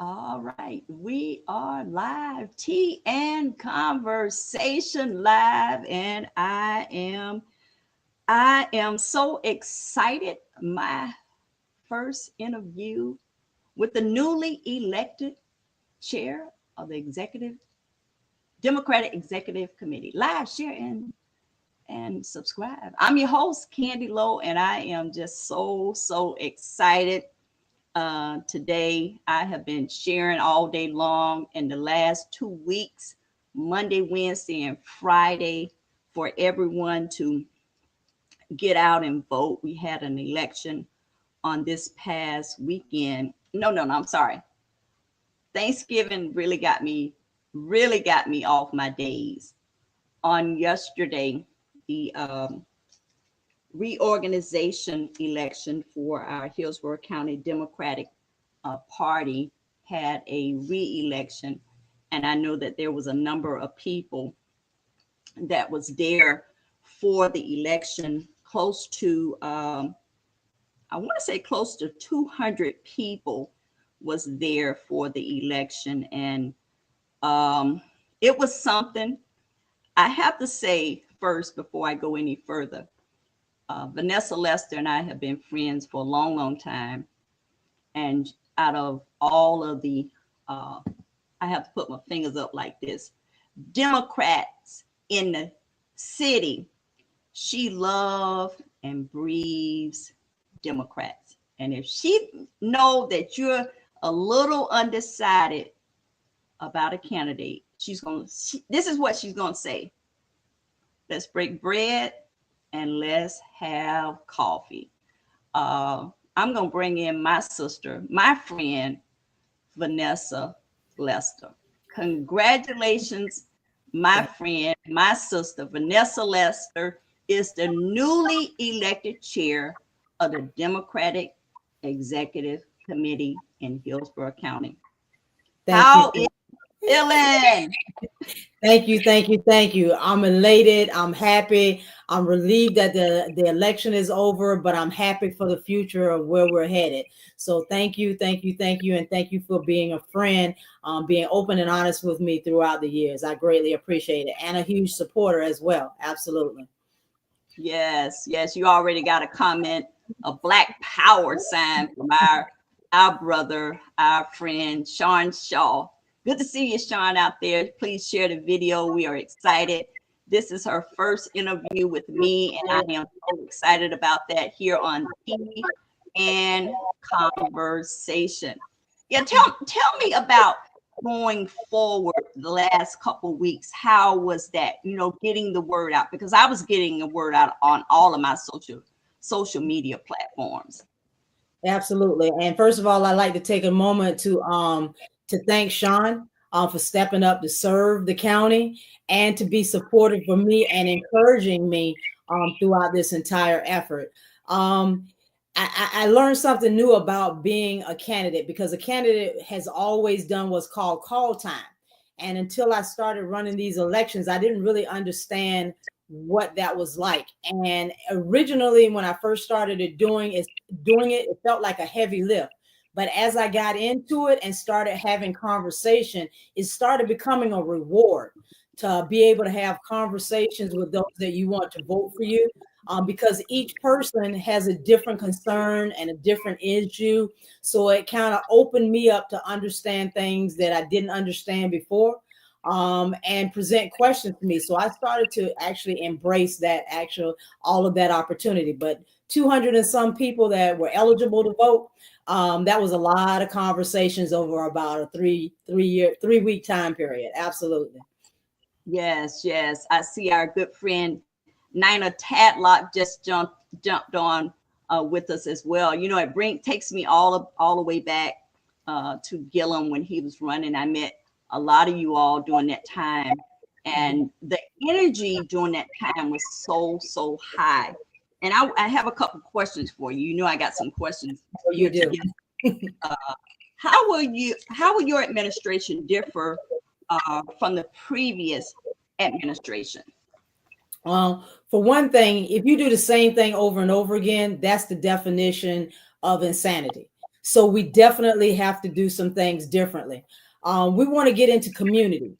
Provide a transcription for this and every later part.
All right, we are live, tea and conversation live, and I am so excited. My first interview with the newly elected chair of the Democratic Executive Committee. Live, share, and subscribe. I'm your host, Candy Lowe, and I am just so excited. Today, I have been sharing all day long in the last 2 weeks, Monday, Wednesday, and Friday, for everyone to get out and vote. We had an election on this past weekend. No, I'm sorry. Thanksgiving really got me off my days. On yesterday, the reorganization election for our Hillsborough County Democratic Party had a re-election, and I know that there was a number of people that was there for the election. Close to, I want to say close to 200 people was there for the election, and it was something. I have to say first, before I go any further, Vanessa Lester and I have been friends for a long time. And out of all of the, I have to put my fingers up like this, Democrats in the city, she loves and breathes Democrats. And if she know that you're a little undecided about a candidate, this is what she's going to say. Let's break bread and let's have coffee. I'm going to bring in my sister, my friend, Vanessa Lester. Congratulations, my friend, my sister, Vanessa Lester is the newly elected chair of the Democratic Executive Committee in Hillsborough County. How is it feeling? Thank you. I'm elated. I'm happy. I'm relieved that the election is over, but I'm happy for the future of where we're headed. So thank you. And thank you for being a friend, being open and honest with me throughout the years. I greatly appreciate it. And a huge supporter as well. Absolutely. Yes. You already got a comment, a Black Power sign from our brother, our friend, Sean Shaw. Good to see you, Sean, out there. Please share the video. We are excited. This is her first interview with me, and I am so excited about that here on Tea and Conversation. Yeah, tell me about going forward the last couple of weeks. How was that, getting the word out? Because I was getting the word out on all of my social media platforms. Absolutely. And first of all, I'd like to take a moment to thank Sean for stepping up to serve the county and to be supportive for me and encouraging me throughout this entire effort. I learned something new about being a candidate, because a candidate has always done what's called call time. And until I started running these elections, I didn't really understand what that was like. And originally, when I first started doing it, it felt like a heavy lift. But as I got into it and started having conversation, it started becoming a reward to be able to have conversations with those that you want to vote for you, because each person has a different concern and a different issue. So it kind of opened me up to understand things that I didn't understand before, and present questions to me. So I started to actually embrace all of that opportunity. But 200 and some people that were eligible to vote, that was a lot of conversations over about a 3-week time period. Absolutely. Yes. I see our good friend Nina Tadlock just jumped on with us as well. It takes me all the way back to Gillum when he was running. I met a lot of you all during that time, and the energy during that time was so high. And I have a couple questions for you. I got some questions for you. How will your administration differ from the previous administration? For one thing, if you do the same thing over and over again, that's the definition of insanity. So we definitely have to do some things differently. We want to get into community,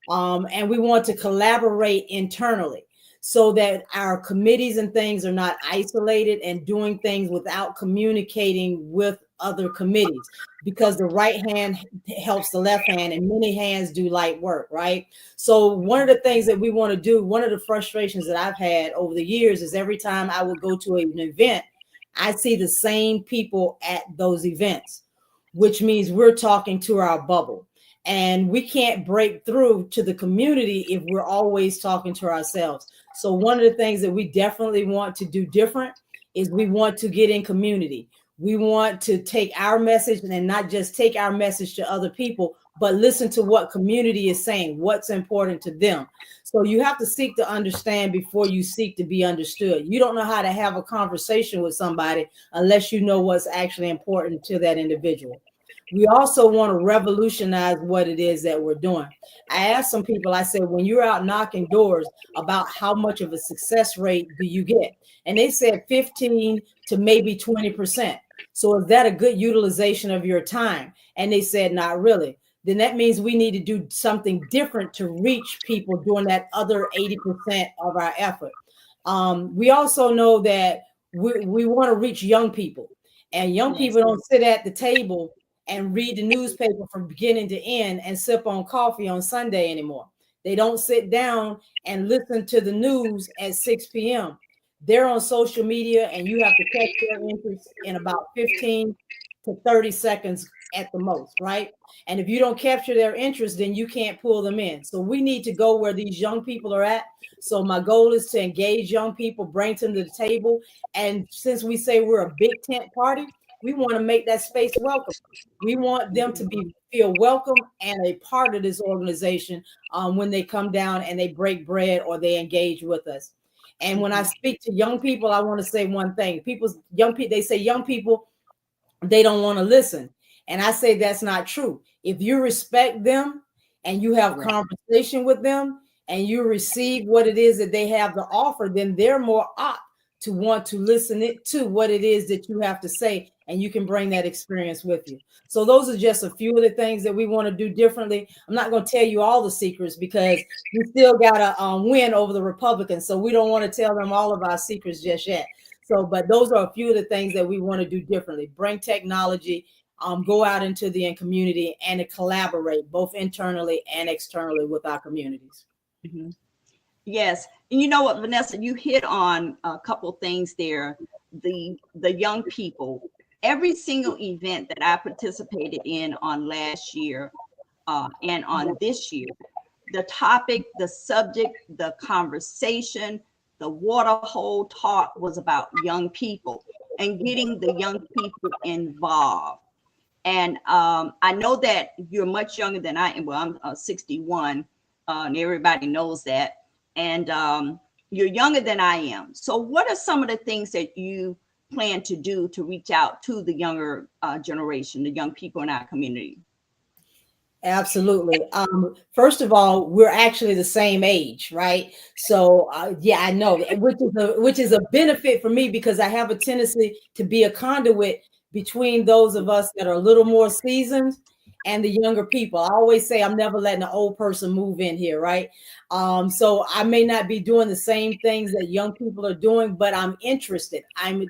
and we want to collaborate internally so that our committees and things are not isolated and doing things without communicating with other committees, because the right hand helps the left hand and many hands do light work, right? So one of the things that we want to do, one of the frustrations that I've had over the years is every time I would go to an event, I see the same people at those events, which means we're talking to our bubble. And we can't break through to the community if we're always talking to ourselves. So one of the things that we definitely want to do different is we want to get in community. We want to take our message and not just take our message to other people, but listen to what community is saying, what's important to them. So you have to seek to understand before you seek to be understood. You don't know how to have a conversation with somebody unless you know what's actually important to that individual. We also want to revolutionize what it is that we're doing. I asked some people, I said, when you're out knocking doors, about how much of a success rate do you get? And they said 15 to maybe 20%. So is that a good utilization of your time? And they said, not really. Then that means we need to do something different to reach people during that other 80% of our effort. We also know that we want to reach young people, and young people don't sit at the table and read the newspaper from beginning to end and sip on coffee on Sunday anymore. They don't sit down and listen to the news at 6 p.m. They're on social media, and you have to catch their interest in about 15 to 30 seconds at the most, right? And if you don't capture their interest, then you can't pull them in. So we need to go where these young people are at. So my goal is to engage young people, bring them to the table. And since we say we're a big tent party, we want to make that space welcome. We want them to feel welcome and a part of this organization when they come down and they break bread or they engage with us. And when I speak to young people, I want to say one thing. They say young people, they don't want to listen. And I say that's not true. If you respect them and you have conversation with them and you receive what it is that they have to offer, then they're more apt to want to listen to what it is that you have to say, and you can bring that experience with you. So those are just a few of the things that we want to do differently. I'm not going to tell you all the secrets because we still got to win over the Republicans. So we don't want to tell them all of our secrets just yet. So, but those are a few of the things that we want to do differently. Bring technology, go out into the community and to collaborate both internally and externally with our communities. Mm-hmm. Yes. And you know what, Vanessa, you hit on a couple things there. The young people, every single event that I participated in on last year and on this year, the topic, the subject, the conversation, the water hole talk was about young people and getting the young people involved. And I know that you're much younger than I am. Well, I'm 61, and everybody knows that. And you're younger than I am. So what are some of the things that you plan to do to reach out to the younger generation, the young people in our community? Absolutely. First of all, we're actually the same age, right? So yeah, I know, which is a benefit for me because I have a tendency to be a conduit between those of us that are a little more seasoned and the younger people. I always say I'm never letting an old person move in here, right? So I may not be doing the same things that young people are doing, but I'm interested. I'm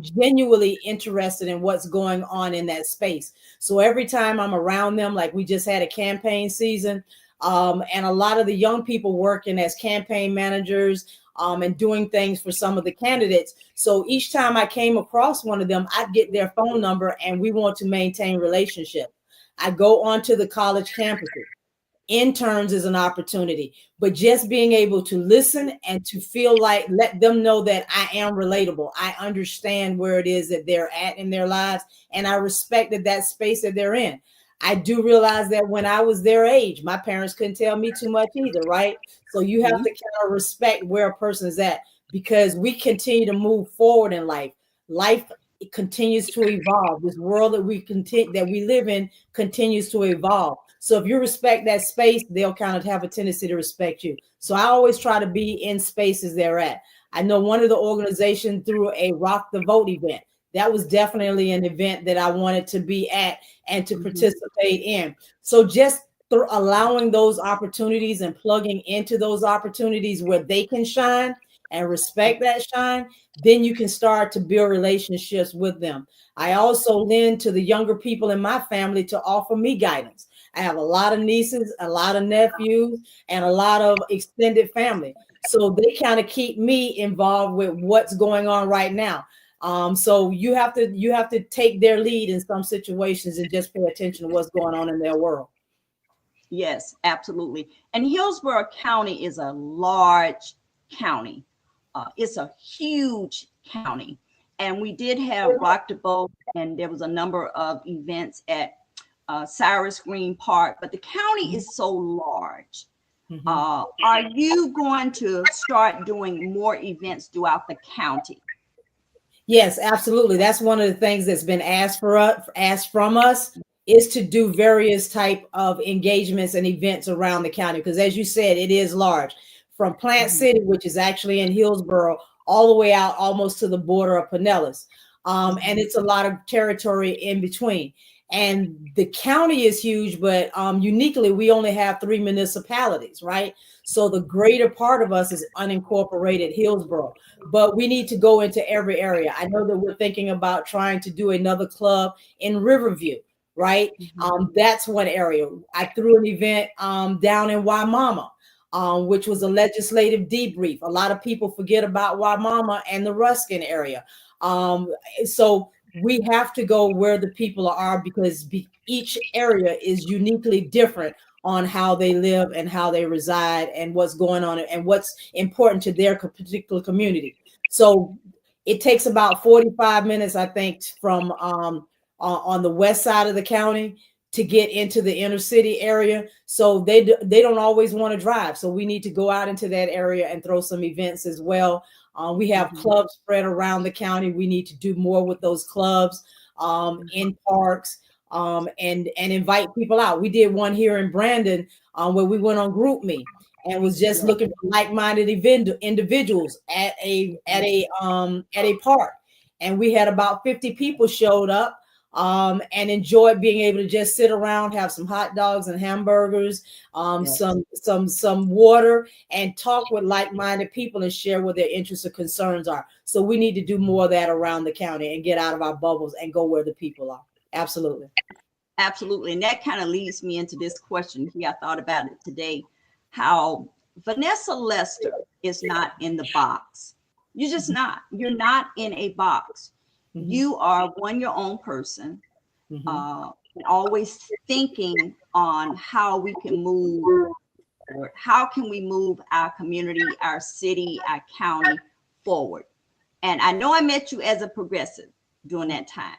genuinely interested in what's going on in that space. So every time I'm around them, like we just had a campaign season, and a lot of the young people working as campaign managers and doing things for some of the candidates. So each time I came across one of them, I'd get their phone number and we want to maintain relationship. I go onto the college campuses. Interns is an opportunity, but just being able to listen and to feel like, let them know that I am relatable. I understand where it is that they're at in their lives, and I respect that space that they're in. I do realize that when I was their age, my parents couldn't tell me too much either, right? So you have to kind of respect where a person is at because we continue to move forward in life. Life continues to evolve. This world that we live in continues to evolve. So if you respect that space, they'll kind of have a tendency to respect you. So I always try to be in spaces they're at. I know one of the organizations through a Rock the Vote event, that was definitely an event that I wanted to be at and to participate in. So just allowing those opportunities and plugging into those opportunities where they can shine and respect that shine, then you can start to build relationships with them. I also lend to the younger people in my family to offer me guidance. I have a lot of nieces, a lot of nephews, and a lot of extended family. So they kind of keep me involved with what's going on right now. So you have to take their lead in some situations and just pay attention to what's going on in their world. Yes, absolutely. And Hillsborough County is a large county. It's a huge county. And we did have Rock the Boat, and there was a number of events at Cyrus Green Park, but the county is so large. Are you going to start doing more events throughout the county? Yes, absolutely. That's one of the things that's been asked from us, is to do various type of engagements and events around the county. Because as you said, it is large, from Plant City, which is actually in Hillsborough, all the way out almost to the border of Pinellas. And it's a lot of territory in between. And the county is huge, but uniquely, we only have 3 municipalities, right? So the greater part of us is unincorporated Hillsborough, but we need to go into every area. I know that we're thinking about trying to do another club in Riverview, right? That's one area. I threw an event down in Waimama, which was a legislative debrief. A lot of people forget about Waimama and the Ruskin area. So we have to go where the people are, because each area is uniquely different on how they live and how they reside and what's going on and what's important to their particular community. So it takes about 45 minutes, I think, from on the west side of the county to get into the inner city area. So they don't always want to drive. So we need to go out into that area and throw some events as well. We have clubs spread around the county. We need to do more with those clubs in parks and invite people out. We did one here in Brandon where we went on GroupMe and was just looking for like-minded individuals at a park. And we had about 50 people showed up and enjoyed being able to just sit around, have some hot dogs and hamburgers, some water, and talk with like-minded people and share what their interests or concerns are. So we need to do more of that around the county and get out of our bubbles and go where the people are. Absolutely. Absolutely. And that kind of leads me into this question here. I thought about it today, how Vanessa Lester is not in the box. You're just not. You're not in a box. You are your own person, always thinking on how we can move, or how can we move our community, our city, our county forward. And I know I met you as a progressive during that time.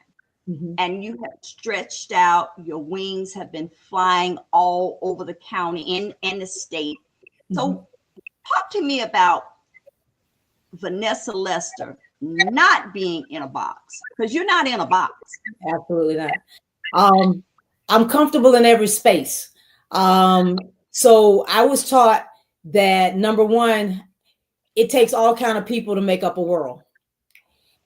And you have stretched out, your wings have been flying all over the county and the state. So talk to me about Vanessa Lester not being in a box, because you're not in a box. Absolutely not. I'm comfortable in every space. So I was taught that, number one, it takes all kind of people to make up a world.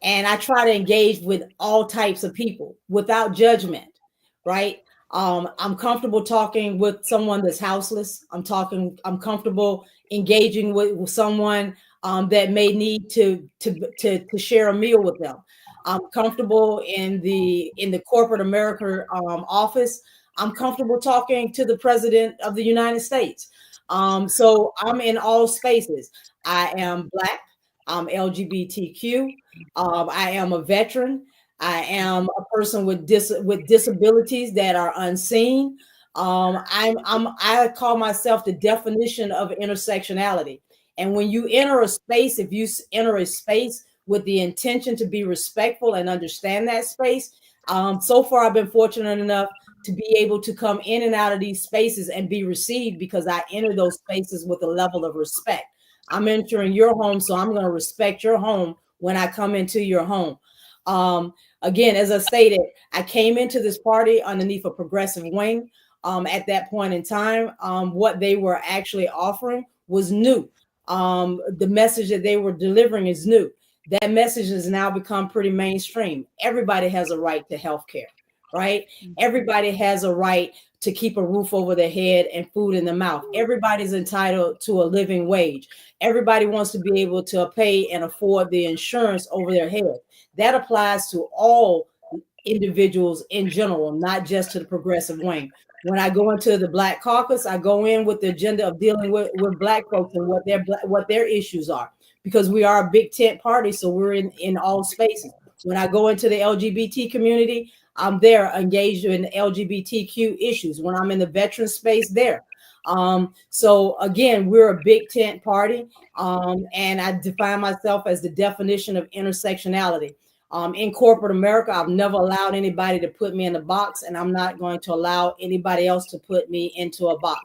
And I try to engage with all types of people without judgment, right? I'm comfortable talking with someone that's houseless. I'm comfortable engaging with someone that may need to share a meal with them. I'm comfortable in the corporate America office. I'm comfortable talking to the president of the United States. So I'm in all spaces. I am Black. I'm LGBTQ. I am a veteran. I am a person with disabilities that are unseen. I call myself the definition of intersectionality. And when you enter a space, if you enter a space with the intention to be respectful and understand that space, so far I've been fortunate enough to be able to come in and out of these spaces and be received, because I enter those spaces with a level of respect. I'm entering your home, so I'm going to respect your home when I come into your home. Again, as I stated, I came into this party underneath a progressive wing. At that point in time, what they were actually offering was new. The message that they were delivering is new. that message has now become pretty mainstream. Everybody has a right to health care, right? Everybody has a right to keep a roof over their head and food in their mouth. Everybody's entitled to a living wage. Everybody wants to be able to pay and afford the insurance over their head. That applies to all individuals in general, not just to the progressive wing. When I go into the Black Caucus, I go in with the agenda of dealing with Black folks and what their issues are, because we are a big tent party, so we're in all spaces. When I go into the LGBT community, I'm there engaged in LGBTQ issues. When I'm in the veteran space, there. So again, we're a big tent party, and I define myself as the definition of intersectionality. In corporate America, I've never allowed anybody to put me in a box, and I'm not going to allow anybody else to put me into a box.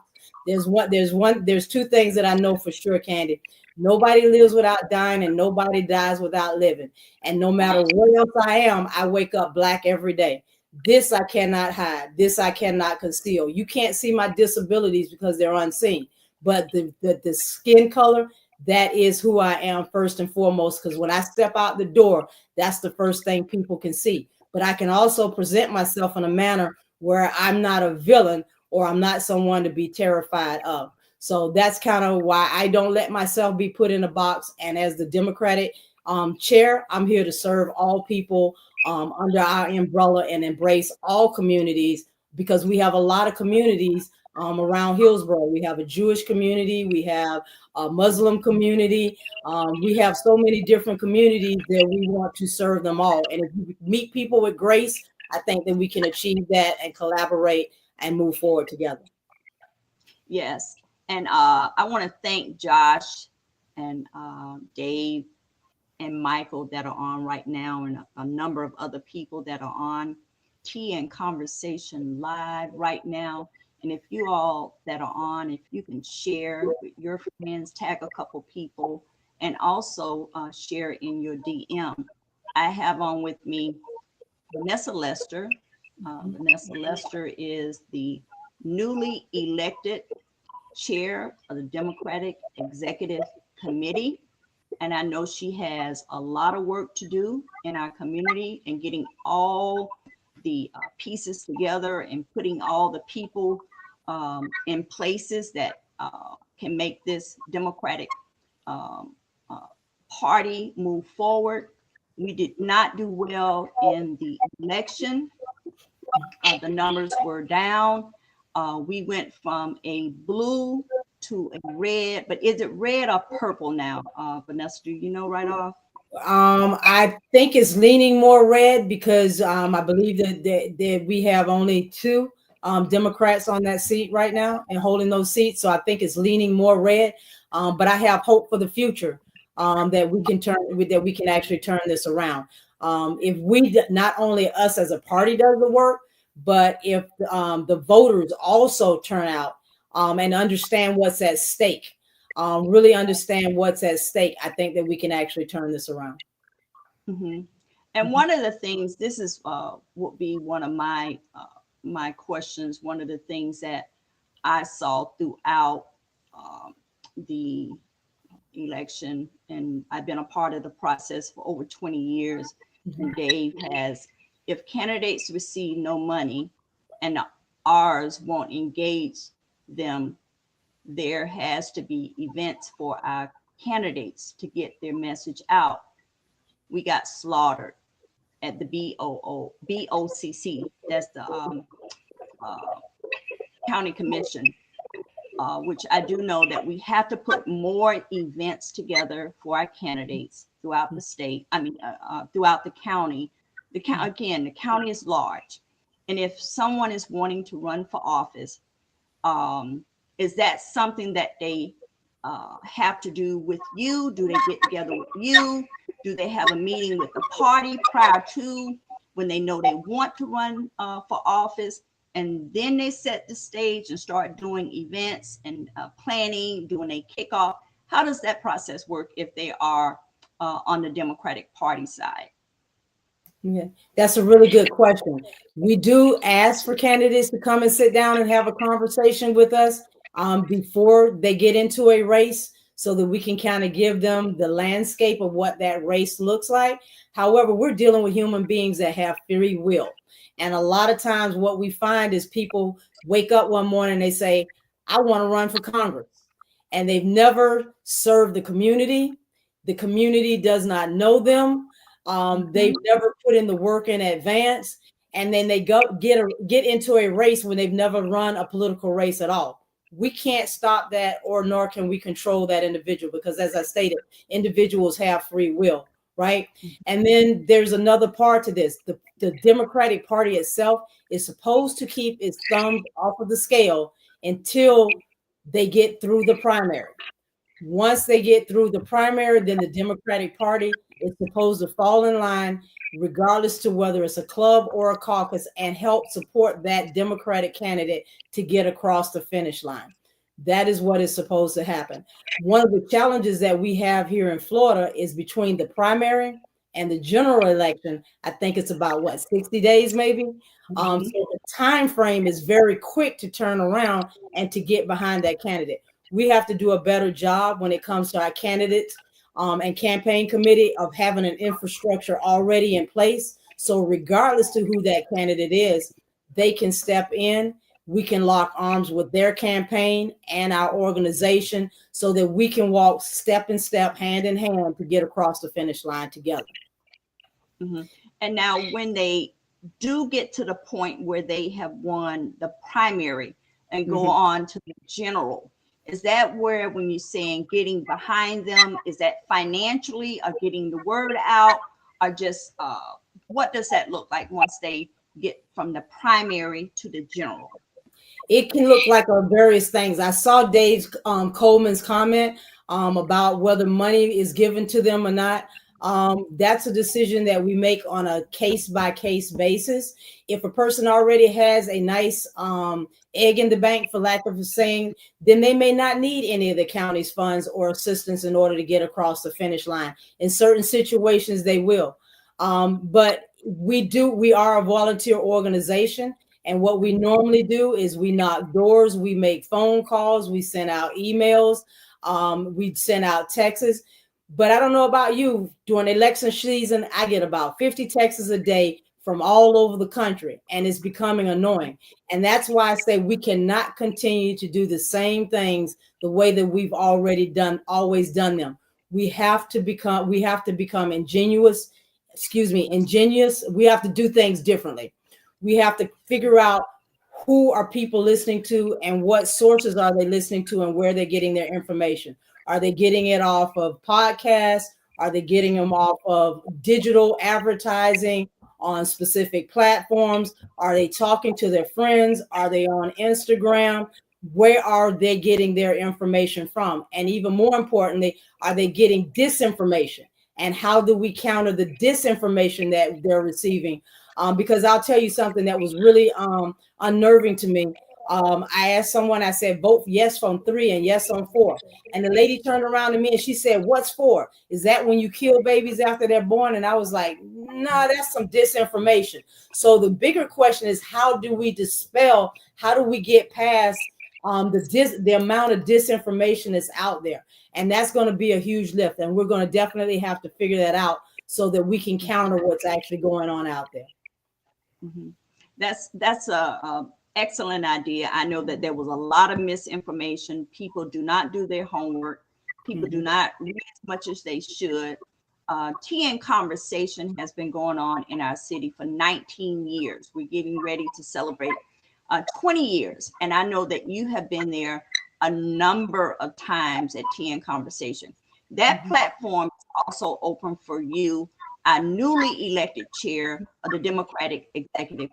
There's two things that I know for sure, Candy. Nobody lives without dying, and nobody dies without living. And no matter what else I am, I wake up Black every day. This I cannot hide. This I cannot conceal. You can't see my disabilities because they're unseen. But the skin color, that is who I am first and foremost, because when I step out the door, that's the first thing people can see. But I can also present myself in a manner where I'm not a villain, or I'm not someone to be terrified of. So that's kind of why I don't let myself be put in a box. And as the Democratic chair, I'm here to serve all people under our umbrella and embrace all communities, because we have a lot of communities around Hillsborough. We have a Jewish community, we have a Muslim community, we have so many different communities that we want to serve them all. And if you meet people with grace, I think that we can achieve that and collaborate and move forward together. Yes. And I want to thank Josh and Dave and Michael that are on right now, and a number of other people that are on Tea and Conversation Live right now. And if you all that are on, if you can share with your friends, tag a couple people, and also share in your DM. I have on with me Vanessa Lester. Vanessa Lester is the newly elected chair of the Democratic Executive Committee. And I know she has a lot of work to do in our community and getting all the pieces together and putting all the people in places that can make this Democratic party move forward. We did not do well in the election. The numbers were down. We went from a blue to a red, but is it red or purple now? Vanessa, do you know right off? I think it's leaning more red, because I believe that we have only two Democrats on that seat right now and holding those seats. So I think it's leaning more red. But I have hope for the future, that we can actually turn this around. If we, not only us as a party does the work, but if the voters also turn out and understand what's at stake, really understand what's at stake, I think that we can actually turn this around. Mm-hmm. And one of the things, this is would be one of my my questions. One of the things that I saw throughout the election, and I've been a part of the process for over 20 years. Mm-hmm. And Dave has, if candidates receive no money and ours won't engage them, there has to be events for our candidates to get their message out. We got slaughtered at the BOCC. That's the county commission, which I do know that we have to put more events together for our candidates throughout the state. I mean, throughout the county. The county is large, and if someone is wanting to run for office, is that something that they have to do with you? Do they get together with you? Do they have a meeting with the party prior to, when they know they want to run for office? And then they set the stage and start doing events and planning, doing a kickoff. How does that process work if they are on the Democratic Party side? Yeah, that's a really good question. We do ask for candidates to come and sit down and have a conversation with us before they get into a race, so that we can kind of give them the landscape of what that race looks like. However, we're dealing with human beings that have free will. And a lot of times what we find is people wake up one morning and they say, I want to run for Congress. And they've never served the community. The community does not know them. They've never put in the work in advance. And then they get into a race when they've never run a political race at all. We can't stop that, or nor can we control that individual, because as I stated, individuals have free will, right? And then there's another part to this. The Democratic Party itself is supposed to keep its thumbs off of the scale until they get through the primary. Once they get through the primary, then the Democratic Party is supposed to fall in line, regardless to whether it's a club or a caucus, and help support that Democratic candidate to get across the finish line. That is what is supposed to happen. One of the challenges that we have here in Florida is between the primary and the general election. I think it's about 60 days maybe. So the time frame is very quick to turn around and to get behind that candidate. We have to do a better job when it comes to our candidates and campaign committee of having an infrastructure already in place. So regardless to who that candidate is, they can step in. We can lock arms with their campaign and our organization so that we can walk step in step, hand in hand, to get across the finish line together. And now when they do get to the point where they have won the primary and go on to the general, is that where, when you're saying getting behind them, is that financially or getting the word out, or just what does that look like once they get from the primary to the general? It can look like various things. I saw Dave Coleman's comment about whether money is given to them or not. That's a decision that we make on a case-by-case basis. If a person already has a nice egg in the bank, for lack of a saying, then they may not need any of the county's funds or assistance in order to get across the finish line. In certain situations, they will. But we are a volunteer organization. And what we normally do is we knock doors, we make phone calls, we send out emails, we send out texts. But I don't know about you, during election season, I get about 50 texts a day from all over the country, and it's becoming annoying. And that's why I say we cannot continue to do the same things the way that we've always done them. We have to become ingenious. We have to do things differently. We have to figure out who are people listening to and what sources are they listening to and where they're getting their information. Are they getting it off of podcasts? Are they getting them off of digital advertising on specific platforms? Are they talking to their friends? Are they on Instagram? Where are they getting their information from? And even more importantly, are they getting disinformation? And how do we counter the disinformation that they're receiving? Because I'll tell you something that was really unnerving to me. I asked someone, I said, vote yes on 3 and yes on 4. And the lady turned around to me and she said, what's 4? Is that when you kill babies after they're born? And I was like, no, that's some disinformation. So the bigger question is, how do we get past the amount of disinformation that's out there? And that's going to be a huge lift. And we're going to definitely have to figure that out so that we can counter what's actually going on out there. That's a excellent idea. I know that there was a lot of misinformation. People do not do their homework. People do not read as much as they should. Tea and Conversation has been going on in our city for 19 years. We're getting ready to celebrate 20 years. And I know that you have been there a number of times at Tea and Conversation. That platform is also open for you, our newly elected chair of the Democratic Executive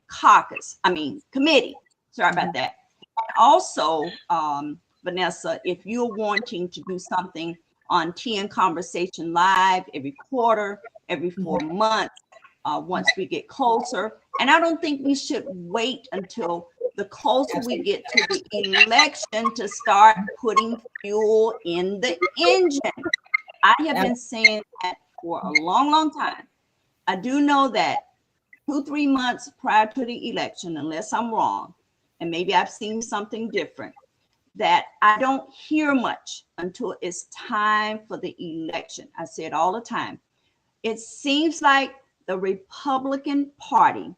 Committee. Sorry about that. And also, Vanessa, if you're wanting to do something on Tea and Conversation Live every quarter, every 4 months, once we get closer. And I don't think we should wait until the closer we get to the election to start putting fuel in the engine. I have been saying that for a long, long time. I do know that 2-3 months prior to the election, unless I'm wrong, and maybe I've seen something different, that I don't hear much until it's time for the election. I say it all the time. It seems like the Republican Party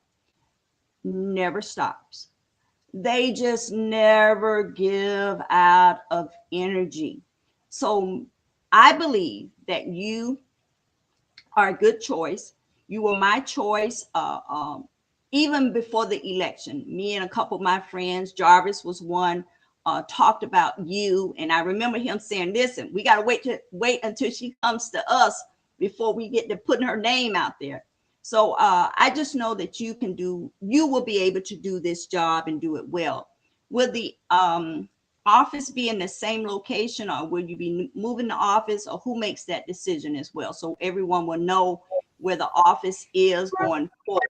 never stops. They just never give out of energy. So I believe that you are a good choice. You were my choice even before the election. Me and a couple of my friends, Jarvis was one, talked about you, and I remember him saying, "Listen, we got to wait until she comes to us before we get to putting her name out there." So I just know that you will be able to do this job and do it well. Will the office be in the same location, or will you be moving the office, or who makes that decision as well? So everyone will know where the office is going forward.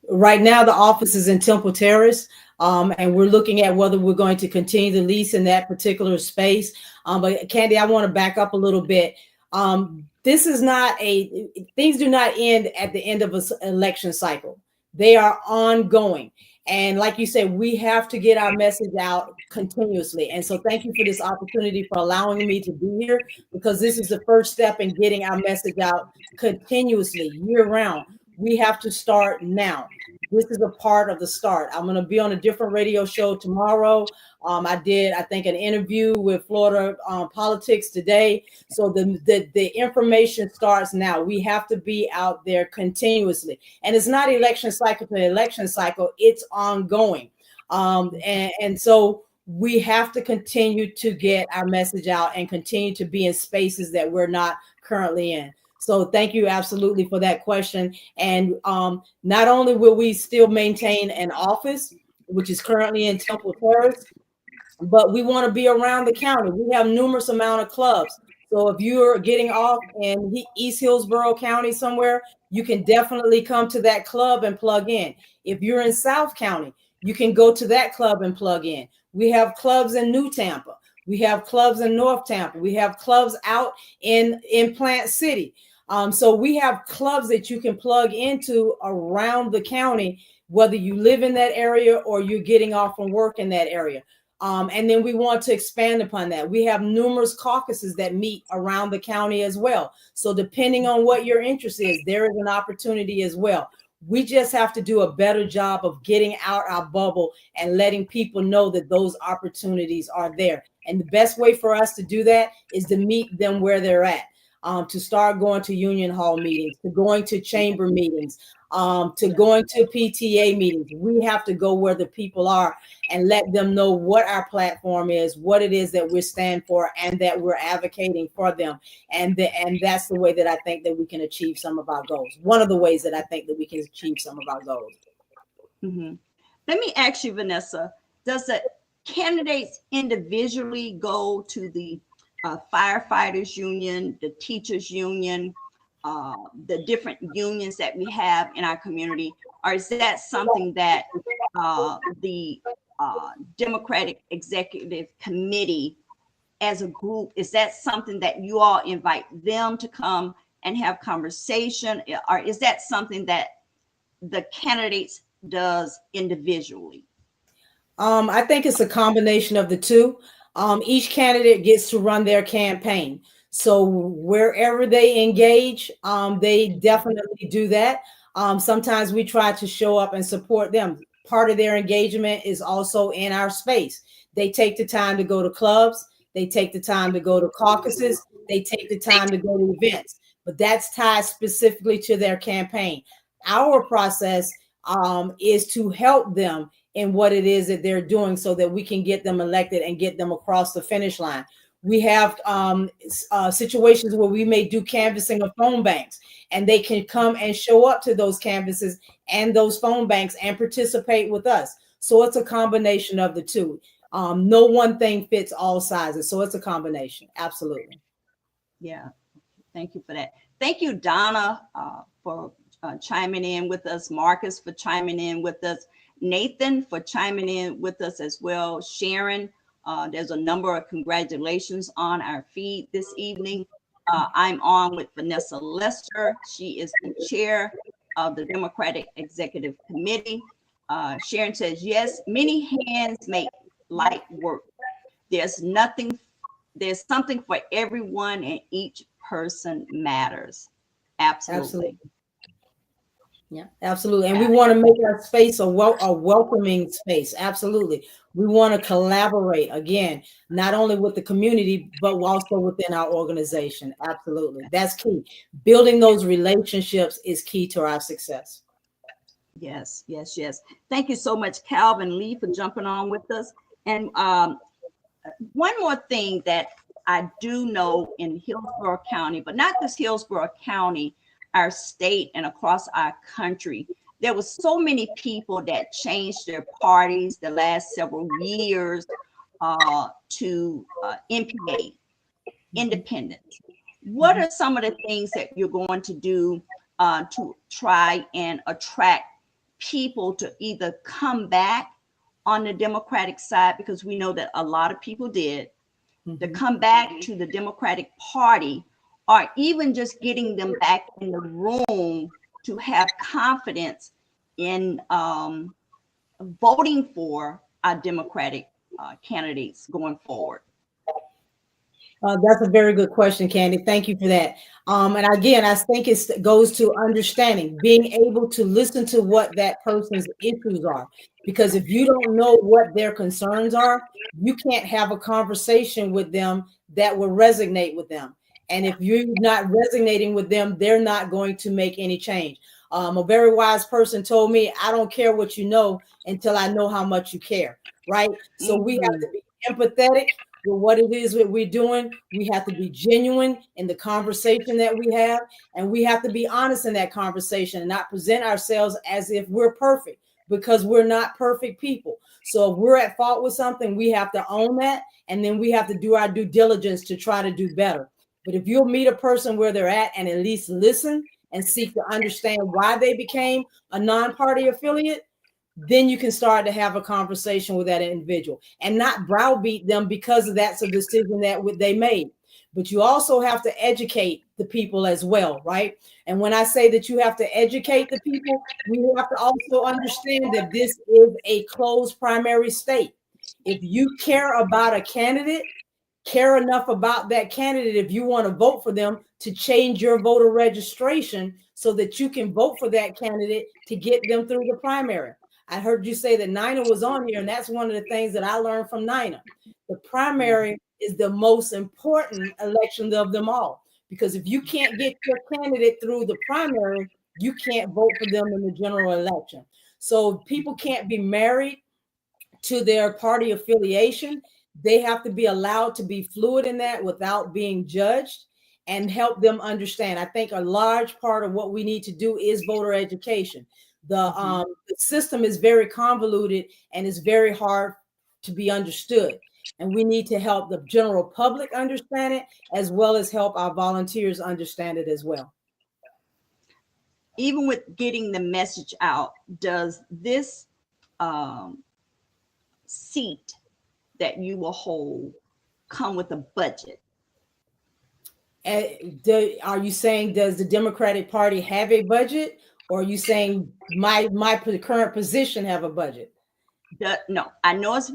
Right now, the office is in Temple Terrace, and we're looking at whether we're going to continue the lease in that particular space. But Candy, I want to back up a little bit. This is not things do not end at the end of an election cycle. They are ongoing. And like you said, we have to get our message out continuously. And so thank you for this opportunity for allowing me to be here, because this is the first step in getting our message out continuously year round. We have to start now. This is a part of the start. I'm going to be on a different radio show tomorrow. I did, I think, an interview with Florida Politics today. So the information starts now. We have to be out there continuously. And it's not election cycle to election cycle. It's ongoing. And so we have to continue to get our message out and continue to be in spaces that we're not currently in. So thank you absolutely for that question. And not only will we still maintain an office, which is currently in Temple Terrace, but we want to be around the county. We have numerous amount of clubs. So if you're getting off in East Hillsborough County somewhere, you can definitely come to that club and plug in. If you're in South County, you can go to that club and plug in. We have clubs in New Tampa. We have clubs in North Tampa. We have clubs out in Plant City. So we have clubs that you can plug into around the county, whether you live in that area or you're getting off from work in that area. And then we want to expand upon that. We have numerous caucuses that meet around the county as well. So depending on what your interest is, there is an opportunity as well. We just have to do a better job of getting out our bubble and letting people know that those opportunities are there. And the best way for us to do that is to meet them where they're at. To start going to union hall meetings, to going to chamber meetings, to going to PTA meetings. We have to go where the people are and let them know what our platform is, what it is that we stand for, and that we're advocating for them. And that's the way that I think that we can achieve some of our goals. One of the ways that I think that we can achieve some of our goals. Mm-hmm. Let me ask you, Vanessa, does the candidates individually go to the firefighters union, the teachers union, the different unions that we have in our community, or is that something that the Democratic Executive Committee as a group, is that something that you all invite them to come and have conversation, or is that something that the candidates does individually? I think it's a combination of the two. Each candidate gets to run their campaign. So wherever they engage, they definitely do that. Sometimes we try to show up and support them. Part of their engagement is also in our space. They take the time to go to clubs. They take the time to go to caucuses. They take the time to go to events. But that's tied specifically to their campaign. Our process is to help them in what it is that they're doing so that we can get them elected and get them across the finish line. We have situations where we may do canvassing of phone banks, and they can come and show up to those canvasses and those phone banks and participate with us. So it's a combination of the two. No one thing fits all sizes. So it's a combination. Absolutely. Yeah. Thank you for that. Thank you, Donna, for chiming in with us. Marcus for chiming in with us. Nathan for chiming in with us as well. Sharon, there's a number of congratulations on our feed this evening. I'm on with Vanessa Lester. She is the chair of the Democratic Executive Committee. Sharon says, yes, many hands make light work. There's something for everyone, and each person matters. Absolutely. Yeah, absolutely. And we want to make our space a welcoming space. Absolutely. We want to collaborate again, not only with the community, but also within our organization. Absolutely. That's key. Building those relationships is key to our success. Yes, yes, yes. Thank you so much, Calvin Lee, for jumping on with us. And one more thing that I do know in Hillsborough County, but not just Hillsborough County, our state and across our country, there was so many people that changed their parties the last several years to NPA, independence. What are some of the things that you're going to do to try and attract people to either come back on the Democratic side, because we know that a lot of people did, to come back to the Democratic Party, or even just getting them back in the room to have confidence in voting for our Democratic candidates going forward? That's a very good question, Candy. Thank you for that. And again, I think it goes to understanding, being able to listen to what that person's issues are. Because if you don't know what their concerns are, you can't have a conversation with them that will resonate with them. And if you're not resonating with them, they're not going to make any change. A very wise person told me, I don't care what you know until I know how much you care, right? So we have to be empathetic with what it is that we're doing. We have to be genuine in the conversation that we have, and we have to be honest in that conversation and not present ourselves as if we're perfect, because we're not perfect people. So if we're at fault with something, we have to own that, and then we have to do our due diligence to try to do better. But if you'll meet a person where they're at and at least listen and seek to understand why they became a non-party affiliate, then you can start to have a conversation with that individual and not browbeat them because that's a decision that they made. But you also have to educate the people as well, right? And when I say that you have to educate the people, we have to also understand that this is a closed primary state. If you care about a candidate, care enough about that candidate, if you want to vote for them, to change your voter registration so that you can vote for that candidate to get them through the primary. I heard you say that Nina was on here, and that's one of the things that I learned from Nina. The primary is the most important election of them all, because if you can't get your candidate through the primary, you can't vote for them in the general election. So people can't be married to their party affiliation. They have to be allowed to be fluid in that without being judged, and help them understand. I think a large part of what we need to do is voter education. The system is very convoluted and is very hard to be understood. And we need to help the general public understand it, as well as help our volunteers understand it as well. Even with getting the message out, does this seat that you will hold come with a budget? Are you saying, does the Democratic Party have a budget? Or are you saying my current position have a budget? No, I know it's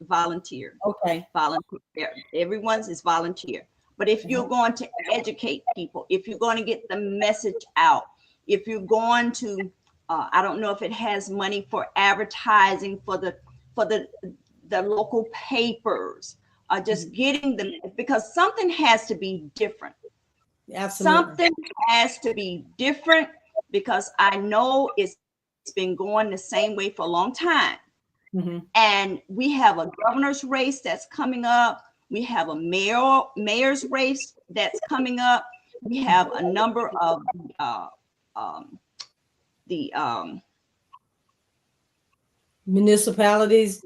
volunteer. Okay. Volunteer. Everyone's is volunteer. But if you're going to educate people, if you're going to get the message out, if you're going to, I don't know if it has money for advertising for the local papers, just getting them, because something has to be different. Absolutely. Something has to be different, because I know it's been going the same way for a long time. And we have a governor's race that's coming up. We have a mayor's race that's coming up. We have a number of the municipalities,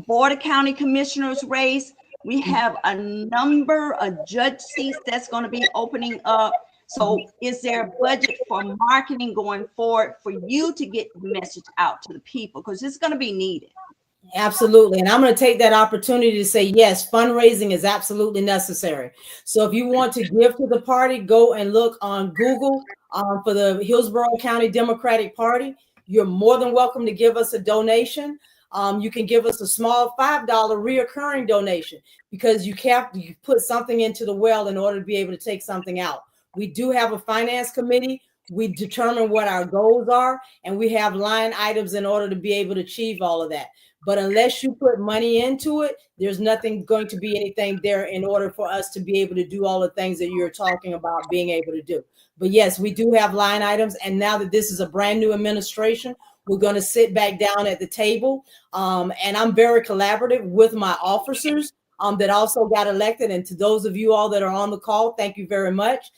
Board of County Commissioners race. We have a number of judge seats that's going to be opening up. So is there a budget for marketing going forward for you to get the message out to the people? Because it's going to be needed. Absolutely. And I'm going to take that opportunity to say, yes, fundraising is absolutely necessary. So if you want to give to the party, go and look on Google for the Hillsborough County Democratic Party. You're more than welcome to give us a donation. you can give us a small $5 reoccurring donation, because you put something into the well in order to be able to take something out. We do have a finance committee. We determine what our goals are, and we have line items in order to be able to achieve all of that. But unless you put money into it, there's nothing going to be anything there in order for us to be able to do all the things that you're talking about being able to do. But yes, we do have line items. And now that this is a brand new administration, we're going to sit back down at the table. And I'm very collaborative with my officers that also got elected. And to those of you all that are on the call, thank you very much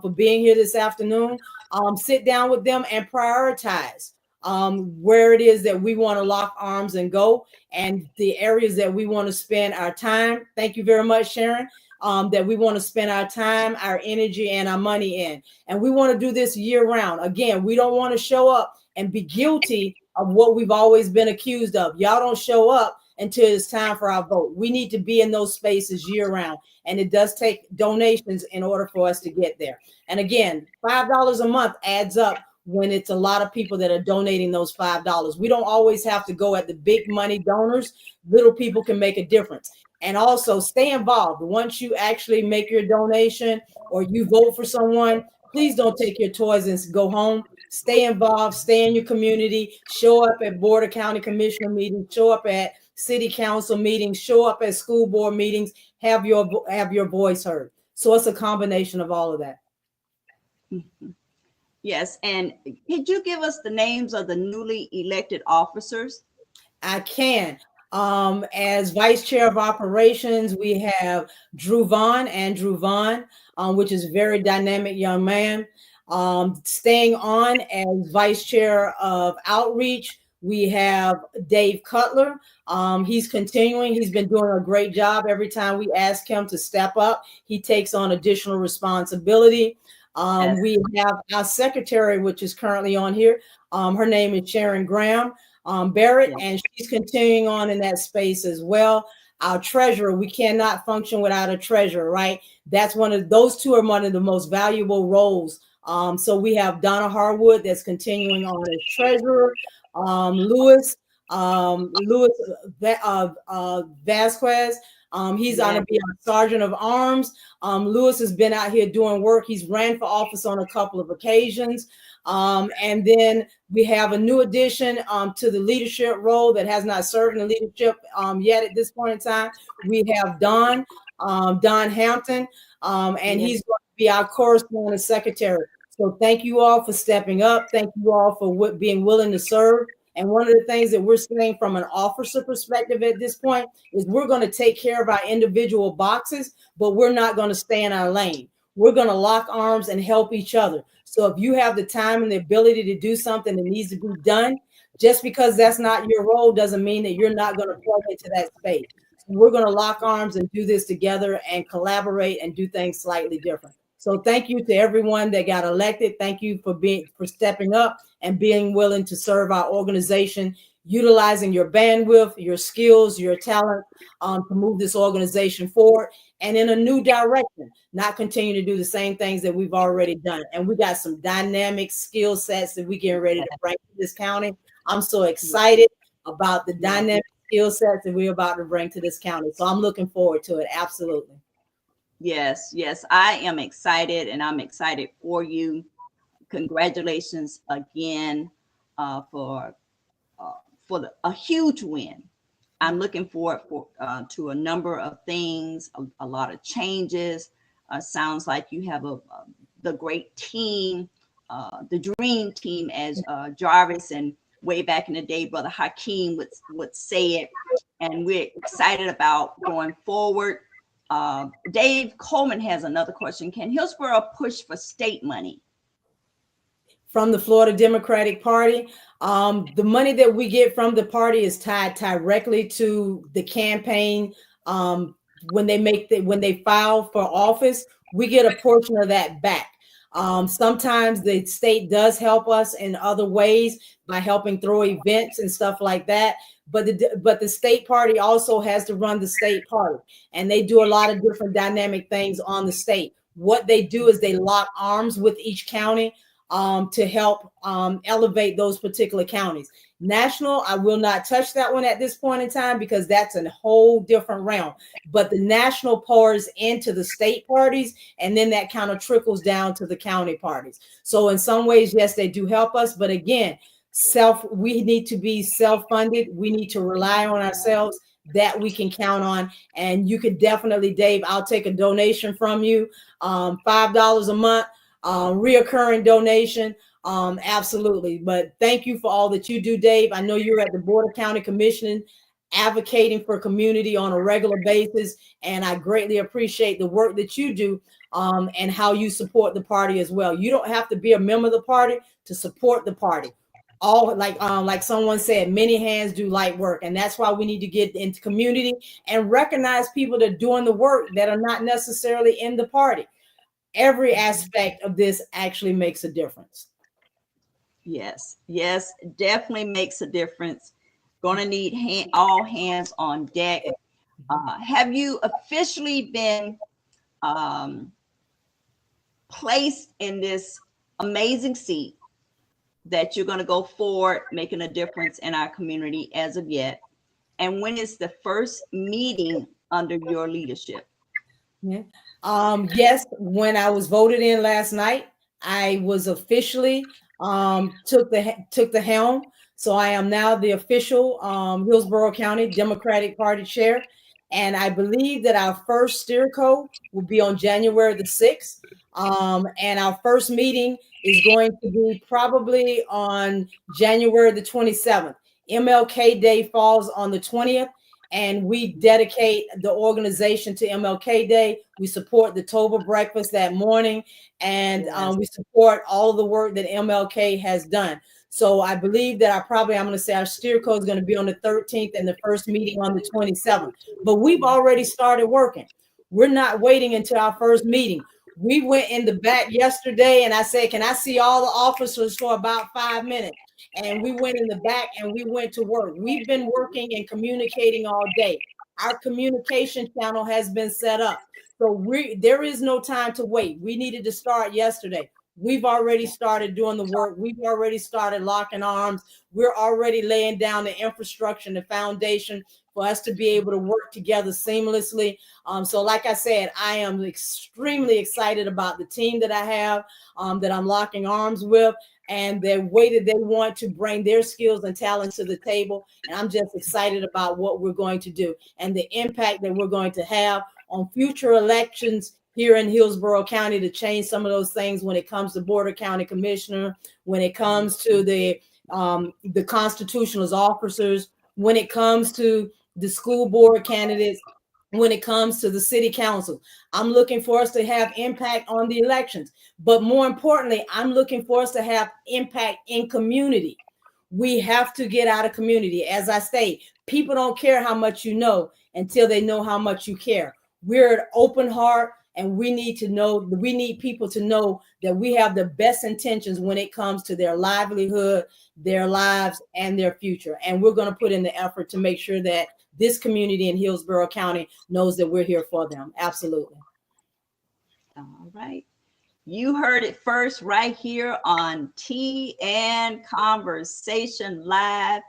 for being here this afternoon. Sit down with them and prioritize where it is that we want to lock arms and go, and the areas that we want to spend our time. Thank you very much, Sharon. That we want to spend our time, our energy, and our money in. And we want to do this year round. Again, we don't want to show up and be guilty of what we've always been accused of. Y'all don't show up until it's time for our vote. We need to be in those spaces year round. And it does take donations in order for us to get there. And again, $5 a month adds up when it's a lot of people that are donating those $5. We don't always have to go at the big money donors. Little people can make a difference. And also stay involved. Once you actually make your donation or you vote for someone, please don't take your toys and go home. Stay involved, stay in your community, show up at Board of County Commissioner meetings, show up at city council meetings, show up at school board meetings, have your voice heard. So it's a combination of all of that. Mm-hmm. Yes. And could you give us the names of the newly elected officers? I can. As Vice Chair of Operations, we have Andrew Vaughn, which is a very dynamic young man. Staying on as Vice Chair of Outreach, we have Dave Cutler. He's continuing. He's been doing a great job. Every time we ask him to step up, he takes on additional responsibility. We have our secretary, which is currently on here. Her name is Sharon Graham Barrett, and she's continuing on in that space as well. Our treasurer, we cannot function without a treasurer, right? Those two are one of the most valuable roles. So we have Donna Harwood that's continuing on as treasurer. Louis Vasquez. He's going to be our sergeant of arms. Louis has been out here doing work. He's ran for office on a couple of occasions. And then we have a new addition to the leadership role that has not served in leadership yet at this point in time. We have Don Hampton, and he's going to be our correspondent secretary. So thank you all for stepping up. Thank you all for being willing to serve. And one of the things that we're saying from an officer perspective at this point is we're going to take care of our individual boxes, but we're not going to stay in our lane. We're going to lock arms and help each other. So if you have the time and the ability to do something that needs to be done, just because that's not your role doesn't mean that you're not going to plug into that space. So we're going to lock arms and do this together and collaborate and do things slightly different. So thank you to everyone that got elected. Thank you for stepping up and being willing to serve our organization, utilizing your bandwidth, your skills, your talent to move this organization forward and in a new direction, not continue to do the same things that we've already done. And we got some dynamic skill sets that we get ready to bring to this county. I'm so excited about the dynamic skill sets that we're about to bring to this county. So I'm looking forward to it. Absolutely. Yes, I am excited, and I'm excited for you. Congratulations again for a huge win. I'm looking forward to a number of things, a lot of changes. Sounds like you have the great team, the dream team, as Jarvis and way back in the day, Brother Hakeem would say it. And we're excited about going forward. Dave Coleman has another question. Can Hillsborough push for state money? From the Florida Democratic Party. The money that we get from the party is tied directly to the campaign. When they file for office, we get a portion of that back. Sometimes the state does help us in other ways by helping throw events and stuff like that. But the state party also has to run the state party, and they do a lot of different dynamic things on the state. What they do is they lock arms with each county. to help elevate those particular counties. National, I will not touch that one at this point in time because that's a whole different realm. But the national pours into the state parties, and then that kind of trickles down to the county parties. So in some ways, yes, they do help us. But again, we need to be self-funded. We need to rely on ourselves, that we can count on. And you could definitely, Dave, I'll take a donation from you, $5 a month, reoccurring donation. Absolutely. But thank you for all that you do, Dave. I know you're at the Board of County Commissioning, advocating for community on a regular basis. And I greatly appreciate the work that you do, and how you support the party as well. You don't have to be a member of the party to support the party. All like someone said, many hands do light work. And that's why we need to get into community and recognize people that are doing the work that are not necessarily in the party. Every aspect of this actually makes a difference. Yes, yes, definitely makes a difference. Going to need all hands on deck. Have you officially been placed in this amazing seat that you're going to go forward, making a difference in our community as of yet? And when is the first meeting under your leadership? Yeah. Yes, when I was voted in last night, I was officially took the helm. So I am now the official Hillsborough County Democratic Party Chair. And I believe that our first steer code will be on January the 6th. And our first meeting is going to be probably on January the 27th. MLK Day falls on the 20th. And we dedicate the organization to MLK Day. We support the Toba breakfast that morning, and we support all the work that MLK has done. So I believe that I'm going to say our steer code is going to be on the 13th and the first meeting on the 27th. But we've already started working. We're not waiting until our first meeting. We went in the back yesterday and I said, can I see all the officers for about 5 minutes? And we went in the back and we went to work. We've been working and communicating all day. Our communication channel has been set up. So there is no time to wait. We needed to start yesterday. We've already started doing the work. We've already started locking arms. We're already laying down the infrastructure and the foundation for us to be able to work together seamlessly. So like I said, I am extremely excited about the team that I have, that I'm locking arms with, and the way that they want to bring their skills and talents to the table. And I'm just excited about what we're going to do and the impact that we're going to have on future elections here in Hillsborough County to change some of those things when it comes to Board of County Commissioner, when it comes to the constitutional officers, when it comes to the school board candidates, when it comes to the city council. I'm looking for us to have impact on the elections. But more importantly, I'm looking for us to have impact in community. We have to get out of community. As I say, people don't care how much you know until they know how much you care. We're an open heart, and we need people to know that we have the best intentions when it comes to their livelihood, their lives, and their future. And we're going to put in the effort to make sure that this community in Hillsborough County knows that we're here for them. Absolutely. All right. You heard it first right here on Tea and Conversation Live.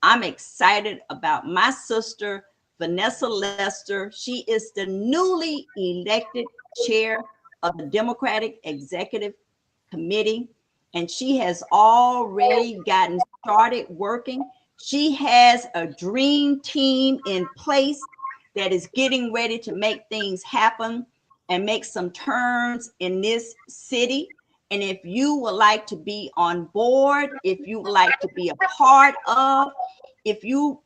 I'm excited about my sister, Vanessa Lester. She is the newly elected chair of the Democratic Executive Committee, and she has already gotten started working. She has a dream team in place that is getting ready to make things happen and make some turns in this city. And if you would like to be on board, if you would like to be a part of, if you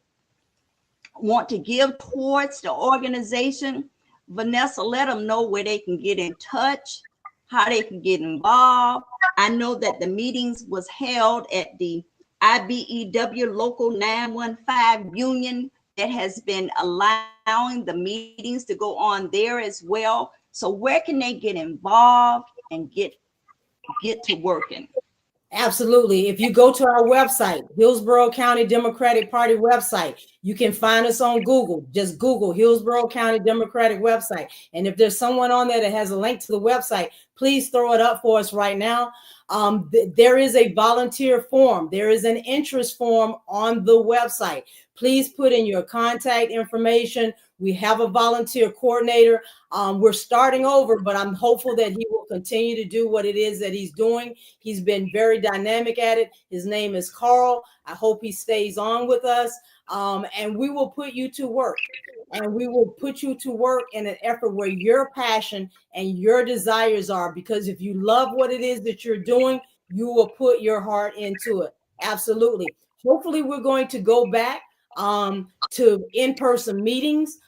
want to give towards the organization, Vanessa, let them know where they can get in touch, how they can get involved. I know that the meetings was held at the IBEW Local 915 Union that has been allowing the meetings to go on there as well. So where can they get involved and get to working? Absolutely. If you go to our website, Hillsborough County Democratic Party website, you can find us on Google. Just Google Hillsborough County Democratic website. And if there's someone on there that has a link to the website, please throw it up for us right now. There is a volunteer form. There is an interest form on the website. Please put in your contact information. We have a volunteer coordinator. We're starting over, but I'm hopeful that he will continue to do what it is that he's doing. He's been very dynamic at it. His name is Carl. I hope he stays on with us. And we will put you to work. And we will put you to work in an effort where your passion and your desires are, because if you love what it is that you're doing, you will put your heart into it. Absolutely. Hopefully, we're going to go back to in-person meetings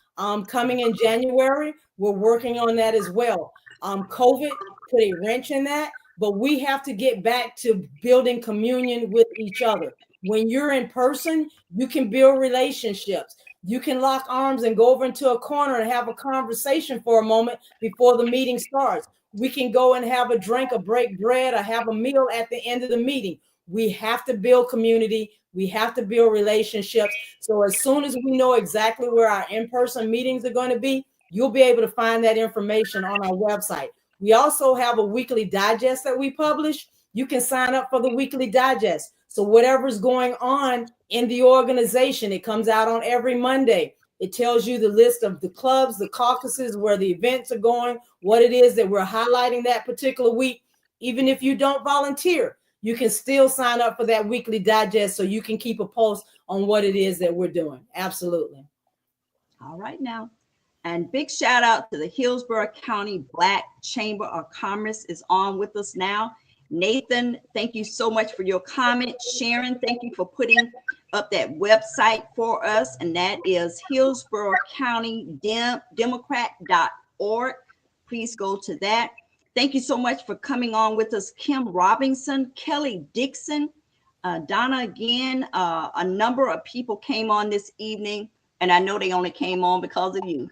coming in January. We're working on that as well. COVID put a wrench in that, but we have to get back to building communion with each other. When you're in person, you can build relationships. You can lock arms and go over into a corner and have a conversation for a moment before the meeting starts. We can go and have a drink, or break bread, or have a meal at the end of the meeting. We have to build community. We have to build relationships. So as soon as we know exactly where our in-person meetings are going to be, you'll be able to find that information on our website. We also have a weekly digest that we publish. You can sign up for the weekly digest. So whatever's going on in the organization, it comes out on every Monday. It tells you the list of the clubs, the caucuses, where the events are going, what it is that we're highlighting that particular week. Even if you don't volunteer, you can still sign up for that weekly digest so you can keep a pulse on what it is that we're doing. Absolutely. All right now. And big shout out to the Hillsborough County Black Chamber of Commerce is on with us now. Nathan, thank you so much for your comment. Sharon, thank you for putting up that website for us. And that is Hillsborough County Democrat.org. Please go to that. Thank you so much for coming on with us, Kim Robinson, Kelly Dixon, Donna again. A number of people came on this evening, and I know they only came on because of you.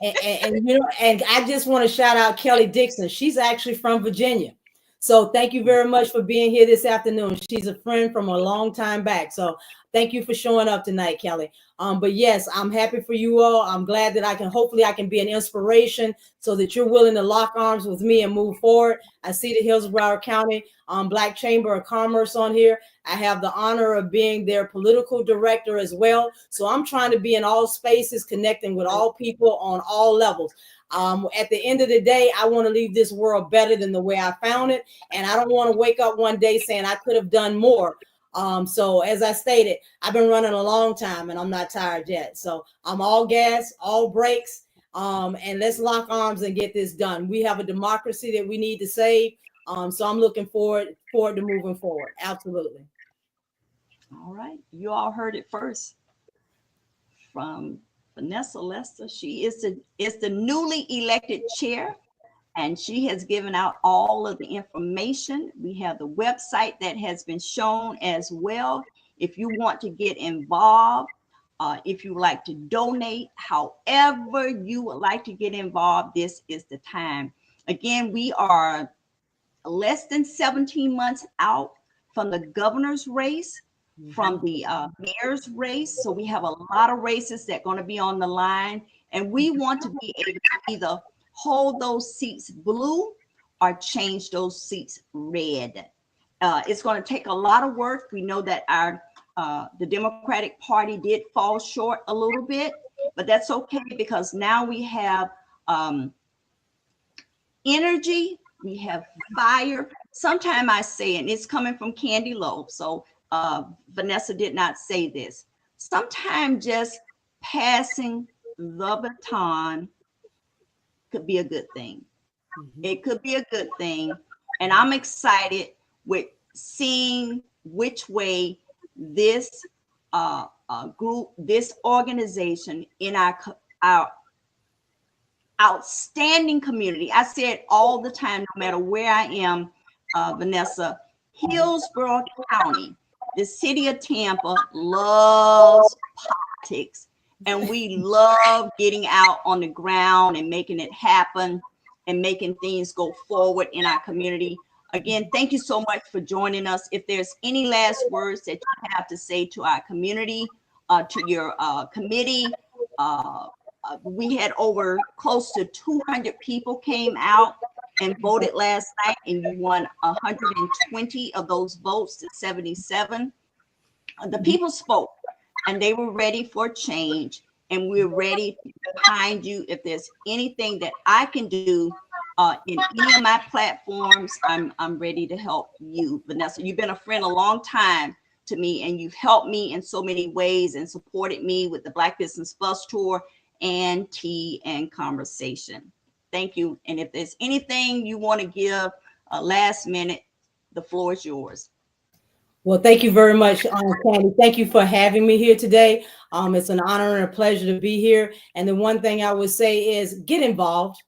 And you know, and I just want to shout out Kelly Dixon. She's actually from Virginia. So thank you very much for being here this afternoon. She's a friend from a long time back. So thank you for showing up tonight, Kelly. But yes, I'm happy for you all. I'm glad that hopefully I can be an inspiration so that you're willing to lock arms with me and move forward. I see the Hillsborough County Black Chamber of Commerce on here. I have the honor of being their political director as well. So I'm trying to be in all spaces, connecting with all people on all levels. At the end of the day, I want to leave this world better than the way I found it. And I don't want to wake up one day saying I could have done more. So as I stated, I've been running a long time and I'm not tired yet. So I'm all gas, all brakes, and let's lock arms and get this done. We have a democracy that we need to save. So I'm looking forward to moving forward. Absolutely. All right. You all heard it first from Vanessa Lester. She is the newly elected chair, and she has given out all of the information. We have the website that has been shown as well. If you want to get involved, if you would like to donate, however you would like to get involved, this is the time. Again, we are less than 17 months out from the governor's race, from the mayor's race. So we have a lot of races that are going to be on the line, and we want to be able to either hold those seats blue or change those seats red. It's going to take a lot of work. We know that the Democratic Party did fall short a little bit, but that's okay because now we have energy, we have fire. Sometimes I say, and it's coming from Candy Lowe, so Vanessa did not say this. Sometimes just passing the baton could be a good thing. It could be a good thing. And I'm excited with seeing which way this group, this organization in our outstanding community. I say it all the time, no matter where I am, Vanessa, Hillsborough County, the city of Tampa loves politics, and we love getting out on the ground and making it happen and making things go forward in our community. Again, thank you so much for joining us. If there's any last words that you have to say to our community, to your committee, we had over close to 200 people came out and voted last night, and you won 120 of those votes to 77. The people spoke, and they were ready for change, and we're ready behind you. If there's anything that I can do in any of my platforms, I'm ready to help you, Vanessa. You've been a friend a long time to me, and you've helped me in so many ways and supported me with the Black Business Bus Tour and Tea and Conversation. Thank you. And if there's anything you want to give last minute, the floor is yours. Well, thank you very much, Candy. Thank you for having me here today. It's an honor and a pleasure to be here. And the one thing I would say is get involved.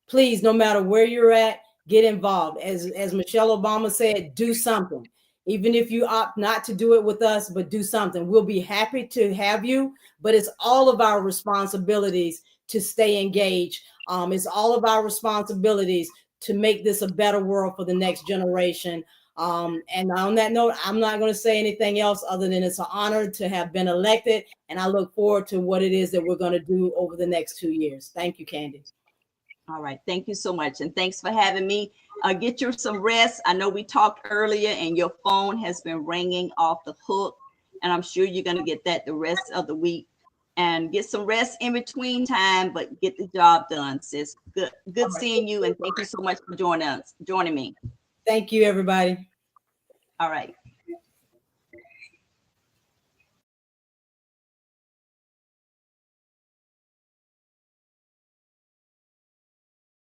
Please, no matter where you're at, get involved. As Michelle Obama said, do something. Even if you opt not to do it with us, but do something. We'll be happy to have you, but it's all of our responsibilities to stay engaged. It's all of our responsibilities to make this a better world for the next generation. And on that note, I'm not going to say anything else other than it's an honor to have been elected, and I look forward to what it is that we're going to do over the next 2 years. Thank you, Candy. All right. Thank you so much. And thanks for having me. Get you some rest. I know we talked earlier and your phone has been ringing off the hook, and I'm sure you're going to get that the rest of the week, and get some rest in between time, but get the job done, sis. Good seeing you. And thank you so much for joining me. Thank you, everybody. All right.